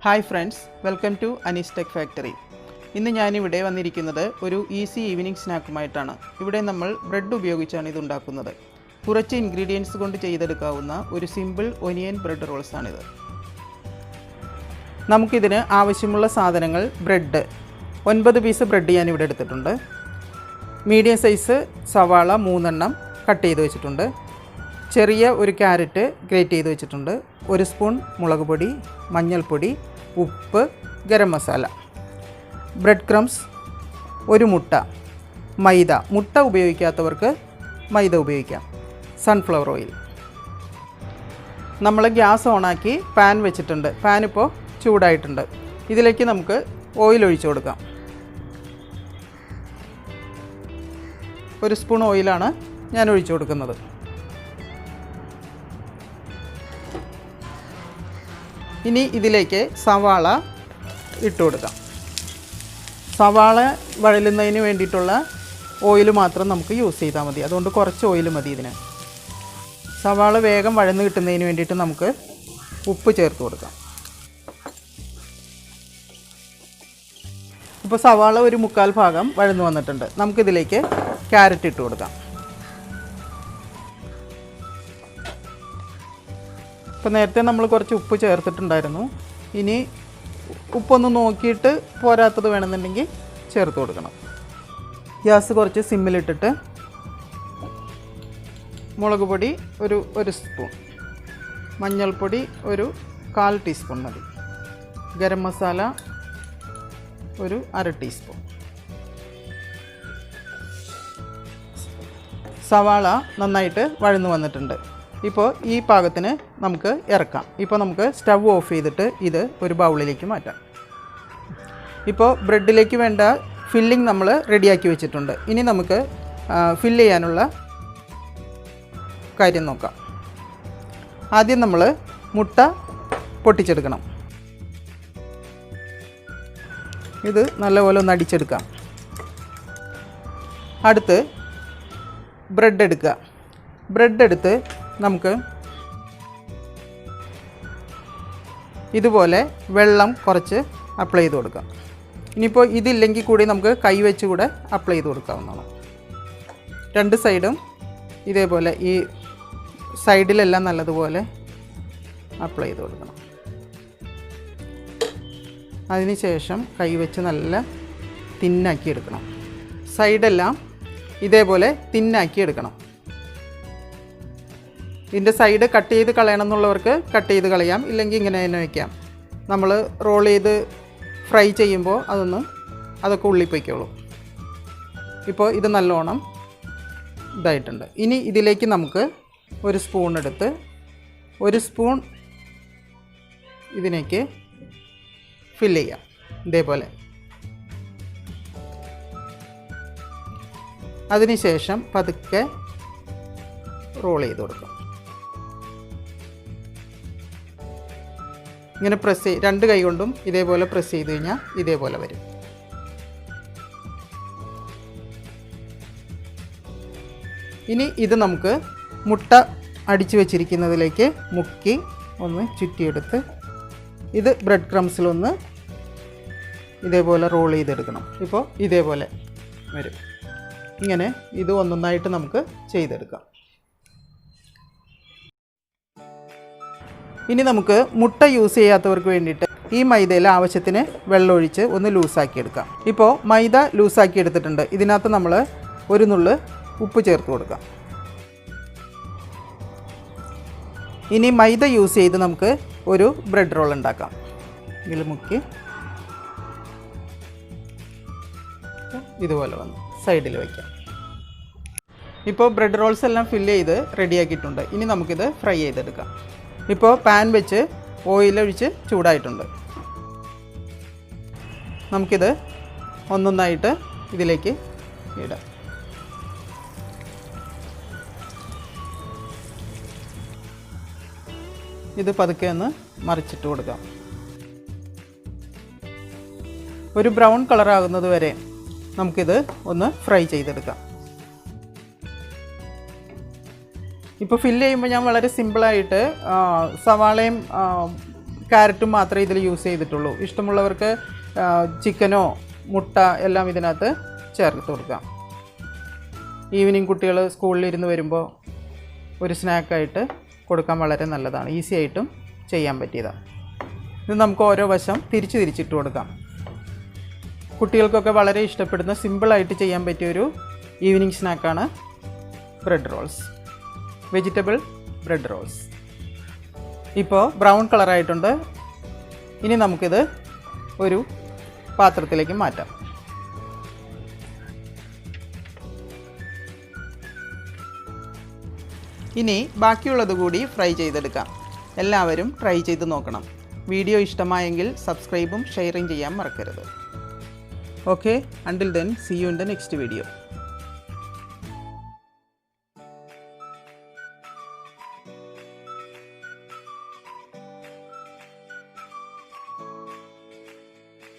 Hi friends, welcome to Ani'sTechFactory. ഇന്ന് ഞാനിവിടെ വന്നിരിക്കുന്നത് ഒരു ഈസി ഈവനിങ് സ്നാക്കുമായിട്ടാണ്. ഇവിടെ നമ്മൾ ബ്രെഡ് ഉപയോഗിച്ചാണ് ഇത് ഉണ്ടാക്കുന്നത്. കുറച്ച് ഇൻഗ്രീഡിയൻസ് കൊണ്ട് ചെയ്തെടുക്കാവുന്ന ഒരു സിമ്പിൾ ഒനിയൻ ബ്രെഡ് റോൾസാണിത്. നമുക്കിതിന് ആവശ്യമുള്ള സാധനങ്ങൾ: ബ്രെഡ് 9 പീസ് ബ്രെഡ് ഞാനിവിടെ എടുത്തിട്ടുണ്ട്. മീഡിയം സൈസ് സവാള 3 എണ്ണം കട്ട് ചെയ്ത് വെച്ചിട്ടുണ്ട്. ചെറിയ ഒരു ക്യാരറ്റ് ഗ്രേറ്റ് ചെയ്ത് വെച്ചിട്ടുണ്ട്. 1 സ്പൂൺ മുളക് പൊടി, മഞ്ഞൾപ്പൊടി, ഉപ്പ്, ഗരം മസാല, ബ്രെഡ് ക്രംസ്, 1 മുട്ട, മൈദ. മുട്ട ഉപയോഗിക്കാത്തവർക്ക് മൈദ ഉപയോഗിക്കാം. Sunflower oil. നമ്മൾ ഗ്യാസ് ഓണാക്കി പാൻ വെച്ചിട്ടുണ്ട്. പാൻ ഇപ്പോൾ ചൂടായിട്ടുണ്ട്. ഇതിലേക്ക് നമുക്ക് ഓയിൽ ഒഴിച്ചു കൊടുക്കാം. 1 സ്പൂൺ ഓയിലാണ് ഞാൻ ഒഴിച്ചു കൊടുക്കുന്നത്. ഇനി ഇതിലേക്ക് സവാള ഇട്ട് കൊടുക്കാം. സവാള വഴലുന്നതിന് വേണ്ടിയിട്ടുള്ള ഓയിൽ മാത്രം നമുക്ക് യൂസ് ചെയ്താൽ മതി. അതുകൊണ്ട് കുറച്ച് ഓയിൽ മതി ഇതിന്. സവാള വേഗം വഴന്ന് കിട്ടുന്നതിന് വേണ്ടിയിട്ട് നമുക്ക് ഉപ്പ് ചേർത്ത് കൊടുക്കാം. ഇപ്പോൾ സവാള ഒരു 1/4 ഭാഗം വഴന്നു വന്നിട്ടുണ്ട്. നമുക്കിതിലേക്ക് ക്യാരറ്റ് ഇട്ട് കൊടുക്കാം. ഇപ്പോൾ നേരത്തെ നമ്മൾ കുറച്ച് ഉപ്പ് ചേർത്തിട്ടുണ്ടായിരുന്നു. ഇനി ഉപ്പൊന്ന് നോക്കിയിട്ട് പോരാത്തത് വേണമെന്നുണ്ടെങ്കിൽ ചേർത്ത് കൊടുക്കണം. ഗ്യാസ് കുറച്ച് സിമ്മിലിട്ടിട്ട് മുളക് പൊടി ഒരു സ്പൂൺ, മഞ്ഞൾപ്പൊടി ഒരു 1/4 ടീസ്പൂൺ മതി, ഗരം മസാല ഒരു 1/2 ടീസ്പൂൺ. സവാള നന്നായിട്ട് വഴന്നു വന്നിട്ടുണ്ട്. ഇപ്പോൾ ഈ പാകത്തിന് നമുക്ക് ഇറക്കാം. ഇപ്പോൾ നമുക്ക് സ്റ്റവ് ഓഫ് ചെയ്തിട്ട് ഇത് ഒരു ബൗളിലേക്ക് മാറ്റാം. ഇപ്പോൾ ബ്രെഡിലേക്ക് വേണ്ട ഫില്ലിംഗ് നമ്മൾ റെഡിയാക്കി വെച്ചിട്ടുണ്ട്. ഇനി നമുക്ക് ഫില്ല് ചെയ്യാനുള്ള കാര്യം നോക്കാം. ആദ്യം നമ്മൾ മുട്ട പൊട്ടിച്ചെടുക്കണം. ഇത് നല്ലപോലെ ഒന്ന് അടിച്ചെടുക്കാം. അടുത്ത് ബ്രെഡ് എടുക്കുക. ബ്രെഡ് എടുത്ത് നമുക്ക് ഇതുപോലെ വെള്ളം കുറച്ച് അപ്ലൈ ചെയ്ത് കൊടുക്കാം. ഇനിയിപ്പോൾ ഇതില്ലെങ്കിൽ കൂടി നമുക്ക് കൈ വെച്ച് കൂടെ അപ്ലൈ ചെയ്ത് കൊടുക്കാവുന്നതാണ്. 2 സൈഡും ഇതേപോലെ ഈ സൈഡിലെല്ലാം നല്ലതുപോലെ അപ്ലൈ ചെയ്ത് കൊടുക്കണം. അതിനുശേഷം കൈ വെച്ച് നല്ല തിന്നാക്കി എടുക്കണം. സൈഡെല്ലാം ഇതേപോലെ തിന്നാക്കി എടുക്കണം. ഇതിൻ്റെ സൈഡ് കട്ട് ചെയ്ത് കളയണം എന്നുള്ളവർക്ക് കട്ട് ചെയ്ത് കളയാം, ഇല്ലെങ്കിൽ ഇങ്ങനെ തന്നെ വയ്ക്കാം. നമ്മൾ റോൾ ചെയ്ത് ഫ്രൈ ചെയ്യുമ്പോൾ അതൊക്കെ ഉള്ളിൽ പൊയ്ക്കോളും. ഇപ്പോൾ ഇത് നല്ലോണം ഇതായിട്ടുണ്ട്. ഇനി ഇതിലേക്ക് നമുക്ക് 1 സ്പൂൺ എടുത്ത് 1 സ്പൂൺ ഇതിലേക്ക് ഫില്ല് ചെയ്യാം. ഇതേപോലെ. അതിനുശേഷം പതുക്കെ റോൾ ചെയ്ത് കൊടുക്കാം. ഇങ്ങനെ പ്രസ് 2 കൈ കൊണ്ടും ഇതേപോലെ പ്രസ് ചെയ്ത് കഴിഞ്ഞാൽ ഇതേപോലെ വരും. ഇനി ഇത് നമുക്ക് മുട്ട അടിച്ചു വെച്ചിരിക്കുന്നതിലേക്ക് മുക്കി ഒന്ന് ചുറ്റിയെടുത്ത് ഇത് ബ്രെഡ് ക്രംസിലൊന്ന് ഇതേപോലെ റോൾ ചെയ്തെടുക്കണം. ഇപ്പോൾ ഇതേപോലെ വരും. ഇങ്ങനെ ഇത് ഒന്നൊന്നായിട്ട് നമുക്ക് ചെയ്തെടുക്കാം. ഇനി നമുക്ക് മുട്ട യൂസ് ചെയ്യാത്തവർക്ക് വേണ്ടിയിട്ട് ഈ മൈദയിൽ ആവശ്യത്തിന് വെള്ളമൊഴിച്ച് ഒന്ന് ലൂസാക്കി എടുക്കാം. ഇപ്പോൾ മൈദ ലൂസാക്കി എടുത്തിട്ടുണ്ട്. ഇതിനകത്ത് നമ്മൾ 1 നുള്ള് ഉപ്പ് ചേർത്ത് കൊടുക്കാം. ഇനി മൈദ യൂസ് ചെയ്ത് നമുക്ക് ഒരു ബ്രെഡ് റോൾ ഉണ്ടാക്കാം. ഇതിൽ മുക്കി ഇതുപോലെ വന്ന് സൈഡിൽ വയ്ക്കാം. ഇപ്പോൾ ബ്രെഡ് റോൾസ് എല്ലാം ഫില്ല് ചെയ്ത് റെഡിയാക്കിയിട്ടുണ്ട്. ഇനി നമുക്കിത് ഫ്രൈ ചെയ്തെടുക്കാം. ഇപ്പോൾ പാൻ വെച്ച് ഓയിലൊഴിച്ച് ചൂടായിട്ടുണ്ട്. നമുക്കിത് ഒന്നൊന്നായിട്ട് ഇതിലേക്ക് ഇടാം. ഇത് പതുക്കെ ഒന്ന് മറിച്ചിട്ട് കൊടുക്കാം. ഒരു ബ്രൗൺ കളറാകുന്നത് വരെ നമുക്കിത് ഒന്ന് ഫ്രൈ ചെയ്തെടുക്കാം. ഇപ്പോൾ ഫില്ല് ചെയ്യുമ്പോൾ ഞാൻ വളരെ സിമ്പിളായിട്ട് സവാളയും ക്യാരറ്റും മാത്രമേ ഇതിൽ യൂസ് ചെയ്തിട്ടുള്ളൂ. ഇഷ്ടമുള്ളവർക്ക് ചിക്കനോ മുട്ട എല്ലാം ഇതിനകത്ത് ചേർത്ത് കൊടുക്കാം. ഈവനിങ് കുട്ടികൾ സ്കൂളിലിരുന്ന് വരുമ്പോൾ ഒരു സ്നാക്കായിട്ട് കൊടുക്കാൻ വളരെ നല്ലതാണ്. ഈസി ആയിട്ടും ചെയ്യാൻ പറ്റിയതാണ്. ഇത് നമുക്ക് ഓരോ വശം തിരിച്ചിട്ട് കൊടുക്കാം. കുട്ടികൾക്കൊക്കെ വളരെ ഇഷ്ടപ്പെടുന്ന സിമ്പിളായിട്ട് ചെയ്യാൻ പറ്റിയൊരു ഈവനിങ് സ്നാക്കാണ് bread rolls, vegetable bread rolls. ഇപ്പോൾ ബ്രൗൺ കളറായിട്ടുണ്ട്. ഇനി നമുക്കിത് ഒരു പാത്രത്തിലേക്ക് മാറ്റാം. ഇനി ബാക്കിയുള്ളത് കൂടി ഫ്രൈ ചെയ്തെടുക്കാം. എല്ലാവരും ട്രൈ ചെയ്ത് നോക്കണം. വീഡിയോ ഇഷ്ടമായെങ്കിൽ സബ്സ്ക്രൈബും ഷെയറും ചെയ്യാൻ മറക്കരുത്. Okay, until then, see you in the next video.